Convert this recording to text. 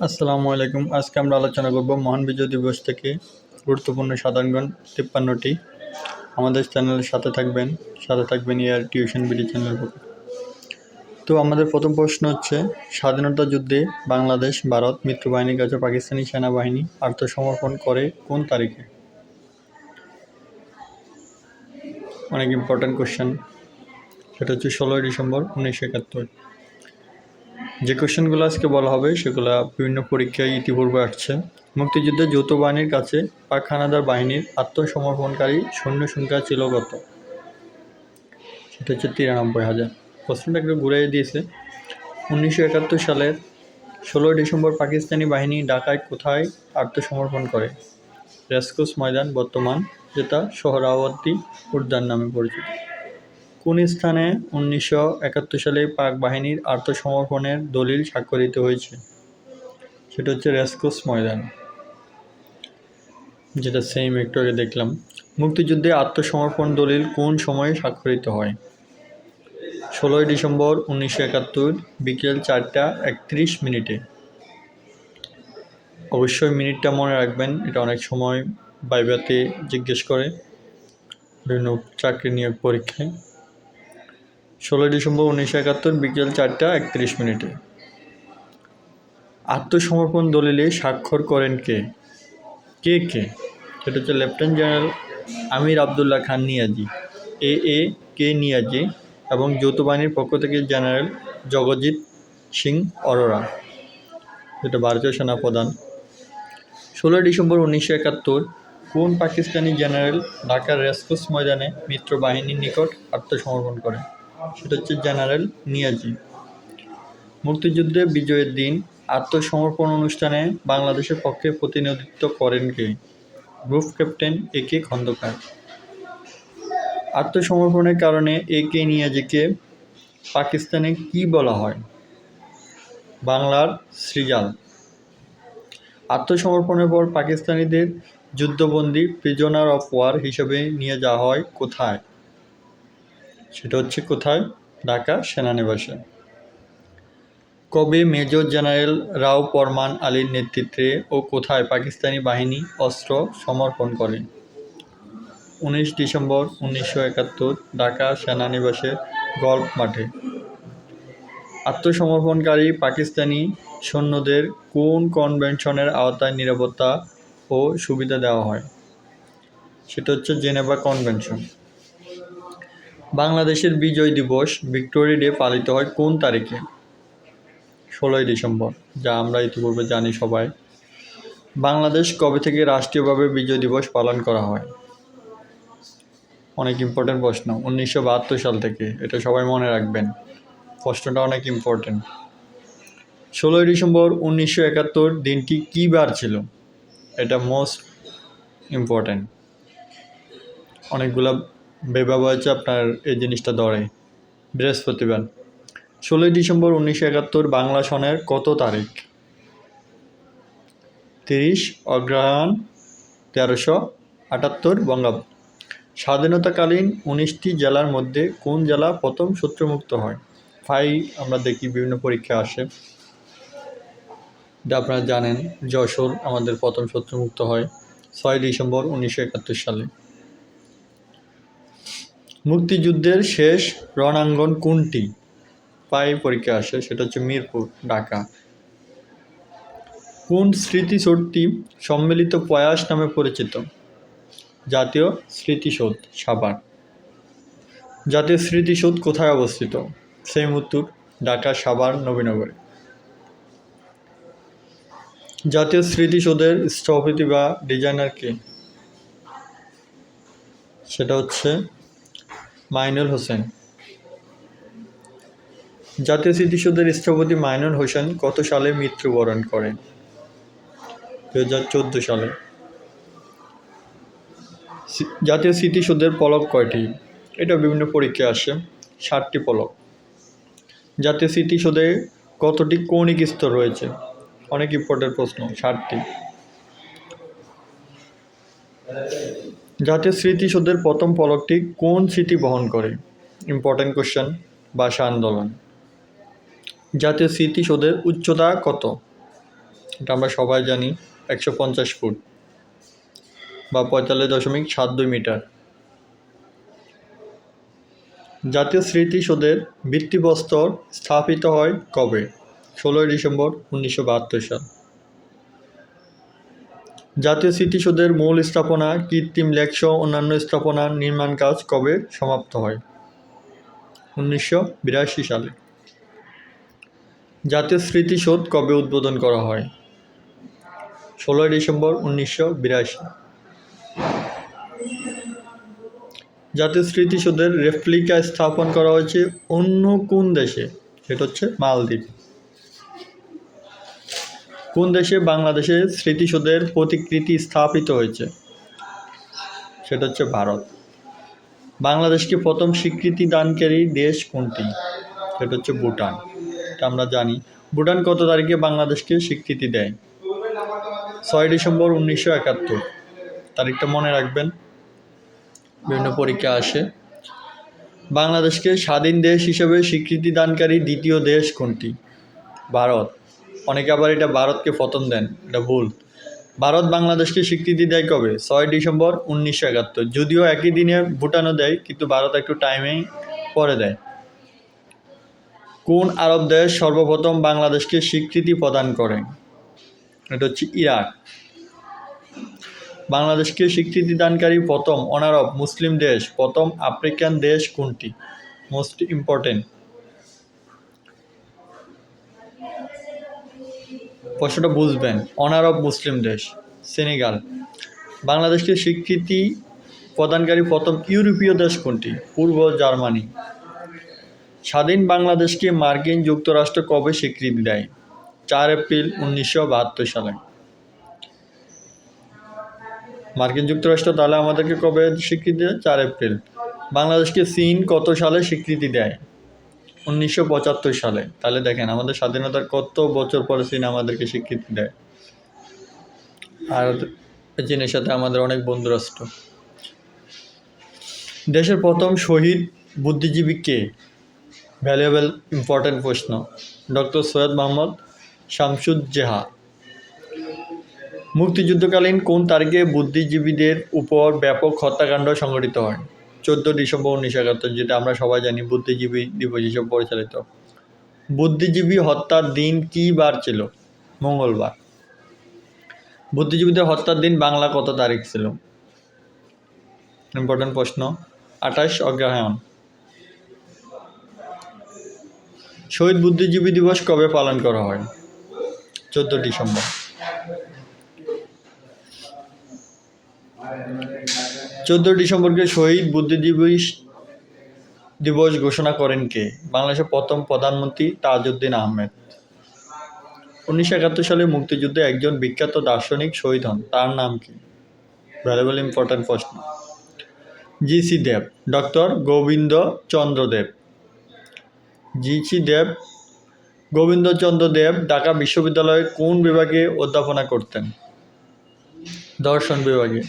আসসালামু আলাইকুম। আজকে আমরা আলোচনা করব মহান বিজয় দিবস থেকে গুরুত্বপূর্ণ সাধারণ 53টি। আমাদের চ্যানেলের সাথে থাকবেন এআর টিউশন বিডি চ্যানেলের পক্ষ। তো আমাদের প্রথম প্রশ্ন হচ্ছে, স্বাধীনতা যুদ্ধে বাংলাদেশ ভারত মিত্রবাহিনীর কাছে পাকিস্তানি সেনাবাহিনী আত্মসমর্পণ করে কোন তারিখে? অনেক ইম্পর্ট্যান্ট কোশ্চেন। সেটা হচ্ছে 16ই ডিসেম্বর 1971। যে কোশ্চেনগুলো আজকে বলা হবে সেগুলো বিভিন্ন পরীক্ষায় ইতিপূর্বে আসছে। মুক্তিযুদ্ধে যৌথ বাহিনীর কাছে পাক হানাদার বাহিনীর আত্মসমর্পণকারী সৈন্য সংখ্যা ছিল কত? সেটা হচ্ছে 93,000। প্রশ্নটা একটু ঘুরিয়ে দিয়েছে। 1971 সালের 16 ডিসেম্বর পাকিস্তানি বাহিনী ঢাকায় কোথায় আত্মসমর্পণ করে? রেসকোর্স ময়দান বর্তমান, যেটা সোহরাওয়ার্দী উদ্যান নামে পরিচিত। কোন স্থানে 1971 সালে পাক বাহিনীর আত্মসমর্পণের দলিল স্বাক্ষরিত হয়েছে? সেটা হচ্ছে রেসকোর্স ময়দান, যেটা সেম একটু আগে দেখলাম। মুক্তিযুদ্ধে আত্মসমর্পণ দলিল কোন সময়ে স্বাক্ষরিত হয়? 16ই ডিসেম্বর 1971 বিকেল 4টা 31 মিনিটে। অবশ্যই মিনিটটা মনে রাখবেন, এটা অনেক সময় ভাইভাতে জিজ্ঞেস করে বিভিন্ন চাকরি নিয়োগ পরীক্ষায়। 16ই ডিসেম্বর 1971 বিকেল 4টা 31 মিনিটে। আত্মসমর্পণ দলিলে স্বাক্ষর করেন কে? সেটা হচ্ছে লেফটেন্যান্ট জেনারেল আমির আবদুল্লাহ খান নিয়াজি, কে নিয়াজি, এবং যৌথ বাহিনীর পক্ষ থেকে জেনারেল জগজিৎ সিং অরোরা, যেটা ভারতীয় সেনাপ্রধান। 16ই ডিসেম্বর 1971 কোন পাকিস্তানি জেনারেল ঢাকার রেসকোর্স ময়দানে মিত্র বাহিনীর নিকট আত্মসমর্পণ করেন? সেটা হচ্ছে জেনারেল নিয়াজি। মুক্তিযুদ্ধে বিজয়ের দিন আত্মসমর্পণ অনুষ্ঠানে বাংলাদেশের পক্ষে প্রতিনিধিত্ব করেন কে? Group captain A K Khandaker. আত্মসমর্পণের কারণে এ.কে নিয়াজিকে পাকিস্তানে কি বলা হয়? বাংলার সৃজাল। আত্মসমর্পণের পর পাকিস্তানিদের যুদ্ধবন্দী প্রিজনার অফ ওয়ার হিসেবে নিয়ে যাওয়া হয় কোথায়? সেটা হচ্ছে কোথায়? ঢাকা সেনানিবাসে। কবে মেজর জেনারেল রাও পরমান আলীর নেতৃত্বে ও কোথায় পাকিস্তানি বাহিনী অস্ত্র সমর্পণ করে? 19 ডিসেম্বর 1971 ঢাকা সেনানিবাসের গল্ফ মাঠে। আত্মসমর্পণকারী পাকিস্তানি সৈন্যদের কোন কনভেনশনের আওতায় নিরাপত্তা ও সুবিধা দেওয়া হয়? সেটা হচ্ছে জেনেভা কনভেনশন। বাংলাদেশের বিজয় দিবস ভিক্টোরি ডে পালিত হয় কোন তারিখে? 16ই ডিসেম্বর, যা আমরা ইতিপূর্বে জানি সবাই। বাংলাদেশ কবে থেকে রাষ্ট্রীয়ভাবে বিজয় দিবস পালন করা হয়? অনেক ইম্পর্টেন্ট প্রশ্ন। 1972 সাল থেকে, এটা সবাই মনে রাখবেন, প্রশ্নটা অনেক ইম্পর্টেন্ট। 16ই ডিসেম্বর 1971 দিনটি কী বার ছিল? এটা মোস্ট ইম্পর্টেন্ট। অনেকগুলো বেবাবা হচ্ছে আপনার এই জিনিসটা ধরে। বৃহস্পতিবার। 16ই ডিসেম্বর 1971 বাংলা সনের কত তারিখ? 30 অগ্রহায়ণ 1378 বঙ্গাব্দ। স্বাধীনতাকালীন 19টি জেলার মধ্যে কোন জেলা প্রথম শত্রুমুক্ত হয়? আমরা দেখি বিভিন্ন পরীক্ষা আসে, এটা আপনারা জানেন। যশোর আমাদের প্রথম শত্রুমুক্ত হয় 6 ডিসেম্বর 1971 সালে। মুক্তিযুদ্ধের শেষ রণাঙ্গন কোনটি? পরীক্ষা আসে, সেটা হচ্ছে মিরপুর, ঢাকা। কোন স্মৃতিসৌধটি সম্মিলিত প্রয়াস নামে পরিচিত? জাতীয় স্মৃতিসৌধ, সাভার। জাতীয় স্মৃতিসৌধ কোথায় অবস্থিত? সেম উত্তর, ঢাকা, সাভার, নবীনগরে। জাতীয় স্মৃতিসৌধের স্থপতি বা ডিজাইনার কে? সেটা হচ্ছে মাইনুল হোসেন। জাতীয় স্মৃতিসৌধের স্থপতি মাইনুল হোসেন কত সালে মৃত্যুবরণ করেন? 2014 সালে। জাতীয় স্মৃতিসৌধের পলক কয়টি? এটা বিভিন্ন পরীক্ষায় আসে। 7টি পলক। জাতীয় স্মৃতিসৌধে কতটি কৌণিক স্তর রয়েছে? অনেক ইম্পর্টেন্ট প্রশ্ন। 7টি। জাতীয় স্মৃতিসৌধের প্রথম পলকটি কোন স্মৃতি বহন করে? Important question. ভাষা আন্দোলন। জাতীয় স্মৃতিসৌধের উচ্চতা কত? এটা আমরা সবাই জানি 150 ফুট বা 45.72 মিটার। জাতীয় স্মৃতিসৌধের ভিত্তিপ্রস্তর স্থাপিত হয় কবে? 16 ডিসেম্বর 1972 সাল। জাতীয় স্মৃতিসৌধের মূল স্থাপনা, কৃত্রিম লেক সহ অন্যান্য স্থাপনার নির্মাণ কাজ কবে সমাপ্ত হয়? 1982 সালে। জাতীয় স্মৃতিসৌধ কবে উদ্বোধন করা হয়? 16 ডিসেম্বর 1982। জাতীয় স্মৃতিসৌধের রেপ্লিকা স্থাপন করা হয়েছে অন্য কোন দেশে? সেটা হচ্ছে মালদ্বীপ। কোন দেশে বাংলাদেশের স্মৃতিসৌধের প্রতিকৃতি স্থাপিত হয়েছে? সেটা হচ্ছে ভারত। বাংলাদেশকে প্রথম স্বীকৃতি দানকারী দেশ কোনটি? সেটা হচ্ছে ভুটান। এটা আমরা জানি। ভুটান কত তারিখে বাংলাদেশকে স্বীকৃতি দেয়? 6 ডিসেম্বর 1971। তারিখটা মনে রাখবেন, বিভিন্ন পরীক্ষা আসে। বাংলাদেশকে স্বাধীন দেশ হিসেবে স্বীকৃতি দানকারী দ্বিতীয় দেশ কোনটি? ভারত। অনেকে আবার এটা ভারতকে প্রথম দেন, এটা ভুল। ভারত বাংলাদেশকে স্বীকৃতি দেয় কবে? 6 ডিসেম্বর 1971। যদিও একই দিনে ভুটানও দেয়, কিন্তু ভারত একটু টাইমেই পরে দেয়। কোন আরব দেশ সর্বপ্রথম বাংলাদেশকে স্বীকৃতি প্রদান করে? এটা হচ্ছে ইরাক। বাংলাদেশকে স্বীকৃতি দানকারী প্রথম অনারব মুসলিম দেশ, প্রথম আফ্রিকান দেশ কোনটি? মোস্ট ইম্পর্টেন্ট প্রশ্নটা বুঝবেন। অনারব মুসলিম দেশ সেনেগাল। বাংলাদেশকে স্বীকৃতি প্রদানকারী প্রথম ইউরোপীয় দেশ কোনটি? পূর্ব জার্মানি। স্বাধীন বাংলাদেশকে মার্কিন যুক্তরাষ্ট্র কবে স্বীকৃতি দেয়? 4 এপ্রিল 1972 সালে। মার্কিন যুক্তরাষ্ট্র তাহলে আমাদেরকে কবে স্বীকৃতি দেয়? 4 এপ্রিল। বাংলাদেশকে চীন কত সালে স্বীকৃতি দেয়? 1975 সালে। তাহলে দেখেন আমাদের স্বাধীনতার কত বছর পরে চীন আমাদেরকে স্বীকৃতি দেয়। আর চীনের সাথে আমাদের অনেক বন্ধুরাষ্ট্র। দেশের প্রথম শহীদ বুদ্ধিজীবী কে? ভ্যালুয়েবল ইম্পর্টেন্ট প্রশ্ন। ডক্টর সৈয়দ মোহাম্মদ শামসুজ্জোহা। মুক্তিযুদ্ধকালীন কোন তারিখে বুদ্ধিজীবীদের উপর ব্যাপক হত্যাকাণ্ড সংঘটিত হয়? 14 ডিসেম্বর 1971, যেটা আমরা সবাই জানি বুদ্ধিজীবী দিবস হিসেবে পরিচালিত। বুদ্ধিজীবী হত্যার দিন কী বার ছিল? মঙ্গলবার। বুদ্ধিজীবীদের হত্যার দিন বাংলা কত তারিখ ছিল? ইম্পর্টেন্ট প্রশ্ন। 28 অগ্রহায়ণ। শহীদ বুদ্ধিজীবী দিবস কবে পালন করা হয়? 14 ডিসেম্বর। 14 ডিসেম্বরকে শহীদ বুদ্ধিজীবী দিবস ঘোষণা করেন কে? বাংলাদেশের প্রথম প্রধানমন্ত্রী তাজউদ্দিন আহমেদ। 1971 সালে মুক্তিযুদ্ধে একজন বিখ্যাত দার্শনিক শহীদ হন, তার নাম কি? ভ্যালুয়েবল ইম্পর্টেন্ট প্রশ্ন। জি.সি. দেব। ডক্টর গোবিন্দচন্দ্র দেব। জি.সি. দেব গোবিন্দচন্দ্র দেব ঢাকা বিশ্ববিদ্যালয়ে কোন বিভাগে অধ্যাপনা করতেন? দর্শন বিভাগে।